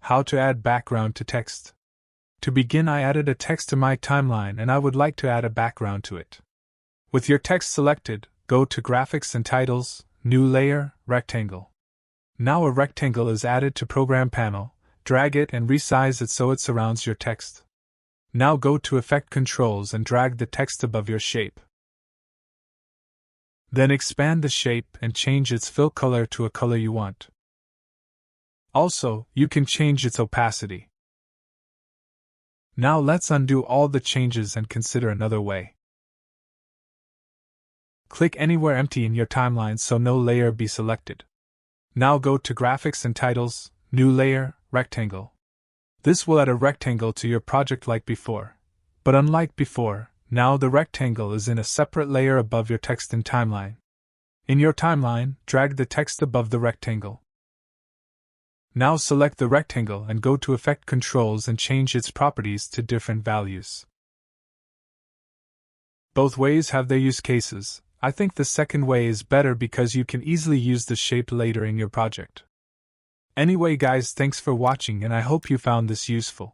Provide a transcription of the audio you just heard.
How to add background to text. To begin, I added a text to my timeline and I would like to add a background to it. With your text selected, go to Graphics and Titles, New Layer, Rectangle. Now a rectangle is added to Program Panel, drag it and resize it so it surrounds your text. Now go to Effect Controls and drag the text above your shape. Then expand the shape and change its fill color to a color you want. Also, you can change its opacity. Now let's undo all the changes and consider another way. Click anywhere empty in your timeline so no layer be selected. Now go to Graphics and Titles, New Layer, Rectangle. This will add a rectangle to your project like before. But unlike before, now the rectangle is in a separate layer above your text in timeline. In your timeline, drag the text above the rectangle. Now select the rectangle and go to Effect Controls and change its properties to different values. Both ways have their use cases. I think the second way is better because you can easily use the shape later in your project. Anyway guys, thanks for watching and I hope you found this useful.